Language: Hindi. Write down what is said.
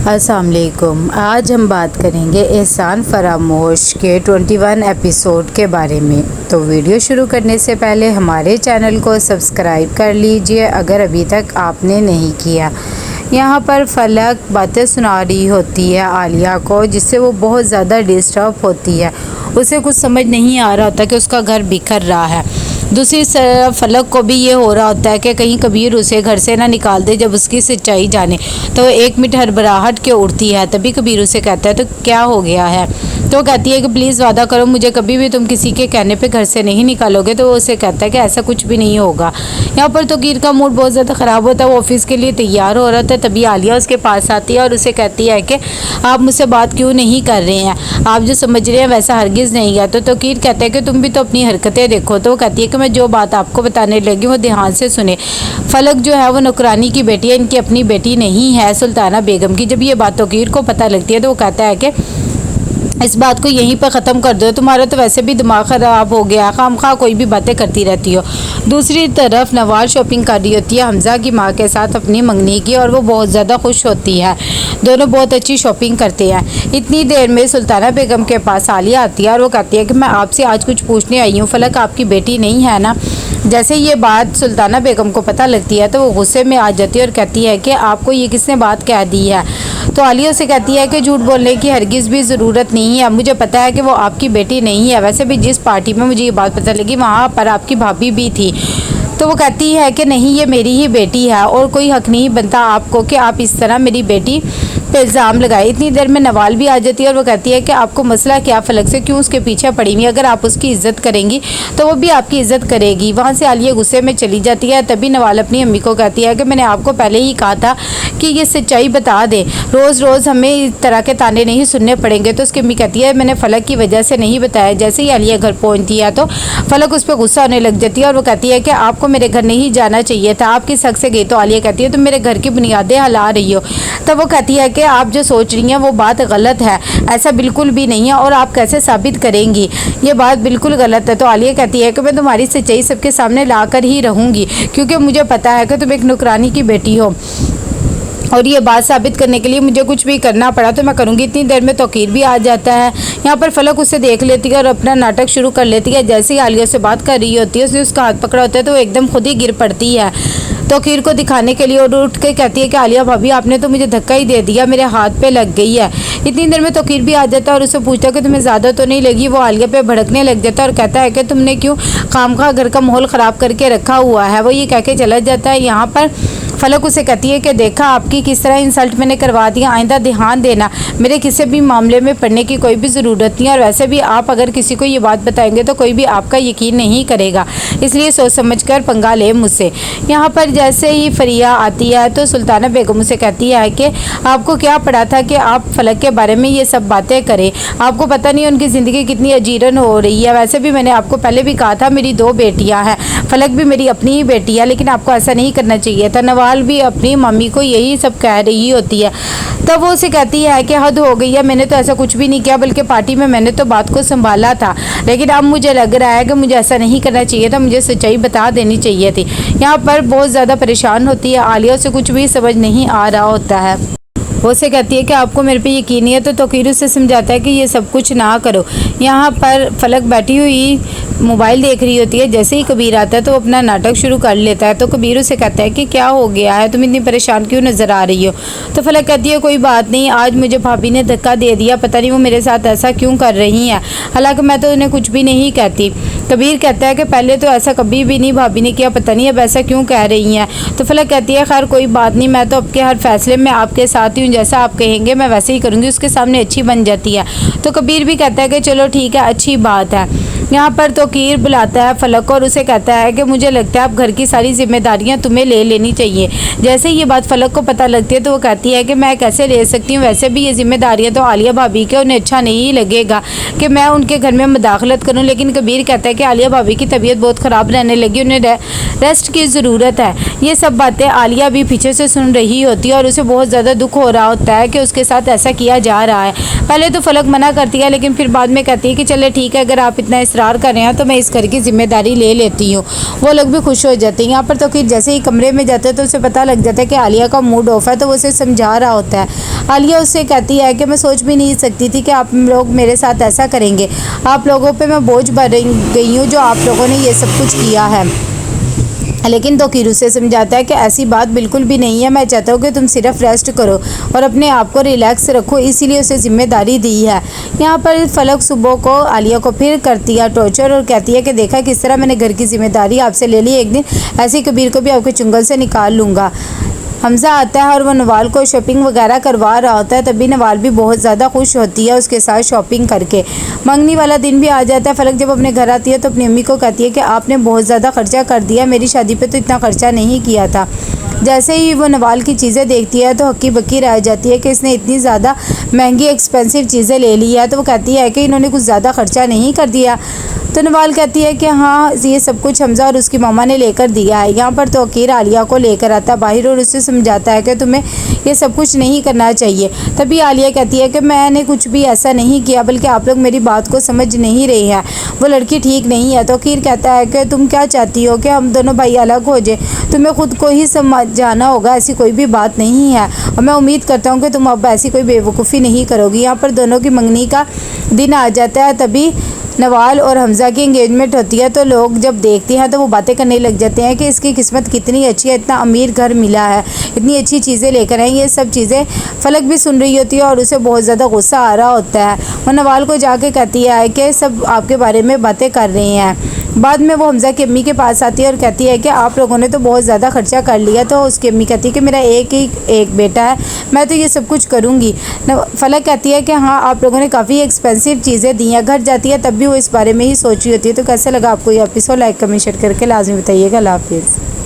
अस्सलाम वालेकुम। आज हम बात करेंगे एहसान फरामोश के 21 एपिसोड के बारे में। तो वीडियो शुरू करने से पहले हमारे चैनल को सब्सक्राइब कर लीजिए अगर अभी तक आपने नहीं किया। यहाँ पर फलक बातें सुना रही होती है आलिया को, जिससे वो बहुत ज़्यादा डिस्टर्ब होती है। उसे कुछ समझ नहीं आ रहा होता कि उसका घर बिखर रहा है। दूसरी तरफ फलक को भी ये हो रहा होता है कि कहीं कबीर उसे घर से ना निकाल दे। जब उसकी सच्चाई जाने तो एक मिनट हड़बड़ाहट के उठती है। तभी कबीर उसे कहता है तो क्या हो गया है। तो कहती है कि प्लीज़ वादा करो मुझे कभी भी तुम किसी के कहने पे घर से नहीं निकालोगे। तो वो उसे कहता है कि ऐसा कुछ भी नहीं होगा। यहाँ पर तो कबीर का मूड बहुत ज़्यादा ख़राब होता है। वो ऑफिस के लिए तैयार हो रहा था। तभी आलिया उसके पास आती है और उसे कहती है कि आप मुझसे बात क्यों नहीं कर रहे हैं, आप जो समझ रहे हैं वैसा हरगिज़ नहीं है। तो कबीर कहता है कि तुम भी तो अपनी हरकतें देखो। तो वो कहती है कि मैं जो बात आपको बताने लगी वो ध्यान से सुने। फलक जो है वो नौकरानी की बेटी है, इनकी अपनी बेटी नहीं है सुल्ताना बेगम की। जब ये बात कबीर को पता लगती है तो वो कहता है कि इस बात को यहीं पर ख़त्म कर दो, तुम्हारा तो वैसे भी दिमाग ख़राब हो गया, खामखा कोई भी बातें करती रहती हो। दूसरी तरफ नवाज शॉपिंग कर रही होती है हमज़ा की माँ के साथ अपनी मंगनी की, और वो बहुत ज़्यादा खुश होती है। दोनों बहुत अच्छी शॉपिंग करते हैं। इतनी देर में सुल्ताना बेगम के पास आलिया आती है और वो कहती है कि मैं आपसे आज कुछ पूछने आई हूँ, फलक आपकी बेटी नहीं है ना। जैसे ये बात सुल्ताना बेगम को पता लगती है तो वो गुस्से में आ जाती है और कहती है कि आपको ये किसने बात कह दी है। तो आलिया से कहती है कि झूठ बोलने की हरगिज़ भी ज़रूरत नहीं है, मुझे पता है कि वो आपकी बेटी नहीं है। वैसे भी जिस पार्टी में मुझे ये बात पता लगी वहाँ पर आपकी भाभी भी थी। तो वो कहती है कि नहीं, ये मेरी ही बेटी है और कोई हक नहीं बनता आपको कि आप इस तरह मेरी बेटी पे इल्ज़ाम लगाए। इतनी देर में नवाल भी आ जाती है और वो कहती है कि आपको मसला क्या, फलक से क्यों उसके पीछे पड़ी हुई। अगर आप उसकी इज्जत करेंगी तो वो भी आपकी इज्जत करेगी। वहाँ से आलिया गुस्से में चली जाती है। तभी नवाल अपनी अम्मी को कहती है कि मैंने आपको पहले ही कहा था कि ये सच्चाई बता दे, रोज़ रोज़ हमें इस तरह के ताने नहीं सुनने पड़ेंगे। तो उसकी अम्मी कहती है मैंने फलक की वजह से नहीं बताया। जैसे ही आलिया घर पहुँचती है तो फलक उस पर गुस्सा होने लग जाती है और वो कहती है कि आपको मेरे घर नहीं जाना चाहिए था, आप किस हक से गई। तो आलिया कहती है तुम मेरे घर की बुनियादें हिला रही हो। तब वो कहती है कि आप जो सोच रही हैं वो बात गलत है, ऐसा बिल्कुल भी नहीं है और आप कैसे साबित करेंगी, ये बात बिल्कुल गलत है। तो आलिया कहती है कि मैं तुम्हारी सच्चाई सबके सामने लाकर ही रहूँगी, क्योंकि मुझे पता है कि तुम एक नौकरानी की बेटी हो और ये बात साबित करने के लिए मुझे कुछ भी करना पड़ा तो मैं करूँगी। इतनी देर में तौकीर भी आ जाता है। यहाँ पर फलक उसे देख लेती है और अपना नाटक शुरू कर लेती है। जैसे ही आलिया से बात कर रही होती है उसने उसका हाथ पकड़ा होता है तो वो एकदम खुद ही गिर पड़ती है तौकीर को दिखाने के लिए और उठ के कहती है कि आलिया भाभी आपने तो मुझे धक्का ही दे दिया, मेरे हाथ पे लग गई है। इतनी देर में तौकीर भी आ जाता है और उससे पूछता है कि तुम्हें ज़्यादा तो नहीं लगी। वो आलिया पे भड़कने लग जाता है और कहता है कि तुमने क्यों खामखा घर का माहौल ख़राब करके रखा हुआ है। वो ये कह के चला जाता है। यहाँ पर फलक उसे कहती है कि देखा आपकी किस तरह इंसल्ट मैंने करवा दिया, आइंदा ध्यान देना, मेरे किसी भी मामले में पढ़ने की कोई भी ज़रूरत नहीं है और वैसे भी आप अगर किसी को ये बात बताएंगे तो कोई भी आपका यकीन नहीं करेगा, इसलिए सोच समझ कर पंगा ले मुझसे। यहाँ पर जैसे ही फरिया आती है तो सुल्ताना बेगम उसे कहती है कि आपको क्या पड़ा था कि आप फलक के बारे में ये सब बातें करें, आपको पता नहीं उनकी ज़िंदगी कितनी अजीरन हो रही है। वैसे भी मैंने आपको पहले भी कहा था मेरी 2 बेटियाँ हैं, फलक भी मेरी अपनी ही बेटी है, लेकिन आपको ऐसा नहीं करना चाहिए था। नवाल भी अपनी मम्मी को यही सब कह रही होती है। तब वो उसे कहती है कि हद हो गई है, मैंने तो ऐसा कुछ भी नहीं किया, बल्कि पार्टी में मैंने तो बात को संभाला था, लेकिन अब मुझे लग रहा है कि मुझे ऐसा नहीं करना चाहिए था, मुझे सच्चाई बता देनी चाहिए थी। यहाँ पर बहुत ज़्यादा परेशान होती है आलिया, उसे कुछ भी समझ नहीं आ रहा होता है। वो उसे कहती है कि आपको मेरे पे यकीन नहीं है। तो तौकीर उसे समझाता है कि ये सब कुछ ना करो। यहाँ पर फलक बैठी हुई मोबाइल देख रही होती है। जैसे ही कबीर आता है तो वो अपना नाटक शुरू कर लेता है। तो कबीर उसे कहता है कि क्या हो गया है, तुम इतनी परेशान क्यों नज़र आ रही हो। तो फलक कहती है कोई बात नहीं, आज मुझे भाभी ने धक्का दे दिया, पता नहीं वो मेरे साथ ऐसा क्यों कर रही हैं, हालांकि मैं तो उन्हें कुछ भी नहीं कहती। कबीर कहता है कि पहले तो ऐसा कभी भी नहीं भाभी ने किया, पता नहीं अब ऐसा क्यों कह रही हैं। तो फलक कहती है खैर कोई बात नहीं, मैं तो आपके हर फैसले में आपके साथ ही हूँ, जैसा आप कहेंगे मैं वैसे ही करूँगी। उसके सामने अच्छी बन जाती है। तो कबीर भी कहता है कि चलो ठीक है, अच्छी बात है। यहाँ पर तौकीर बुलाता है फलक और उसे कहता है कि मुझे लगता है अब घर की सारी जिम्मेदारियाँ तुम्हें ले लेनी चाहिए। जैसे ये बात फलक को पता लगती है तो वो कहती है कि मैं कैसे ले सकती हूँ, वैसे भी ये जिम्मेदारियाँ तो आलिया भाभी के, उन्हें अच्छा नहीं लगेगा कि मैं उनके घर में मुदाखलत करूँ। लेकिन कबीर कहता है कि आलिया भाभी की तबीयत बहुत ख़राब रहने लगी, उन्हें रेस्ट की ज़रूरत है। ये सब बातें आलिया भी पीछे से सुन रही होती है और उसे बहुत ज़्यादा दुख हो रहा होता है कि उसके साथ ऐसा किया जा रहा है। पहले तो फलक मना करती है, लेकिन फिर बाद में कहती है कि चले ठीक है, अगर आप इतना इसरार कर रहे हैं तो मैं इस घर की जिम्मेदारी ले लेती हूँ। वो लोग भी खुश हो जाते हैं। यहाँ पर तौकीर जैसे ही कमरे में जाते हैं तो उसे पता लग जाता है कि आलिया का मूड ऑफ है, तो वो उसे समझा रहा होता है। आलिया उससे कहती है कि मैं सोच भी नहीं सकती थी कि आप लोग मेरे साथ ऐसा करेंगे। आप लोगों पे मैं बोझ बन गई हूँ जो आप लोगों ने ये सब कुछ किया है। लेकिन तौकीर उसे समझाता है कि ऐसी बात बिल्कुल भी नहीं है। मैं चाहता हूँ कि तुम सिर्फ रेस्ट करो और अपने आप को रिलैक्स रखो, इसीलिए उसे जिम्मेदारी दी है। यहाँ पर फलक सुबह को आलिया को फिर करती है टॉर्चर और कहती है कि देखा किस तरह मैंने घर की जिम्मेदारी आपसे ले ली, एक दिन ऐसी कबीर को भी आपके चुंगल से निकाल लूँगा। हमज़ा आता है और वो नवाल को शॉपिंग वगैरह करवा रहा होता है। तभी नवाल भी बहुत ज़्यादा खुश होती है उसके साथ शॉपिंग करके। मंगनी वाला दिन भी आ जाता है। फलक जब अपने घर आती है तो अपनी अम्मी को कहती है कि आपने बहुत ज़्यादा खर्चा कर दिया, मेरी शादी पे तो इतना खर्चा नहीं किया था। जैसे ही वो नवाल की चीज़ें देखती है तो हक्की बक्की रह जाती है कि इसने इतनी ज़्यादा महंगी एक्सपेंसिव चीज़ें ले ली है। तो वो कहती है कि इन्होंने कुछ ज़्यादा खर्चा नहीं कर दिया। तो नवाल कहती है कि हाँ, ये सब कुछ हमज़ा और उसकी मामा ने लेकर दिया है। यहाँ पर तौकीर आलिया को लेकर आता है बाहर और उससे समझाता है कि तुम्हें ये सब कुछ नहीं करना चाहिए। तभी आलिया कहती है कि मैंने कुछ भी ऐसा नहीं किया, बल्कि आप लोग मेरी बात को समझ नहीं रहे हैं, वो लड़की ठीक नहीं है। तौकीर कहता है कि तुम क्या चाहती हो कि हम दोनों भाई अलग हो जाए? तुम्हें खुद को ही समझाना होगा, ऐसी कोई भी बात नहीं है और मैं उम्मीद करता हूँ कि तुम अब ऐसी कोई बेवकूफ़ी नहीं करोगी। यहाँ पर दोनों की मंगनी का दिन आ जाता है। तभी नवाल और हमज़ा की एंगेजमेंट होती है। तो लोग जब देखते हैं तो वो बातें करने लग जाते हैं कि इसकी किस्मत कितनी अच्छी है, इतना अमीर घर मिला है, इतनी अच्छी चीज़ें लेकर आए। ये सब चीज़ें फलक भी सुन रही होती है और उसे बहुत ज़्यादा गुस्सा आ रहा होता है। वो नवाल को जाके कहती है कि सब आपके बारे में बातें कर रहे हैं। बाद में वो हमज़ा की अम्मी के पास आती है और कहती है कि आप लोगों ने तो बहुत ज़्यादा खर्चा कर लिया। तो उसकी अम्मी कहती है कि मेरा एक बेटा है, मैं तो ये सब कुछ करूँगी। फलक कहती है कि हाँ, आप लोगों ने काफ़ी एक्सपेंसिव चीज़ें दी हैं। घर जाती है तब भी वो इस बारे में ही सोच रही होती है। तो कैसे लगा आपको ये एपिसोड? लाइक कमेंट शेयर करके लाजमी बताइएगा। अल्लाह हाफिज़।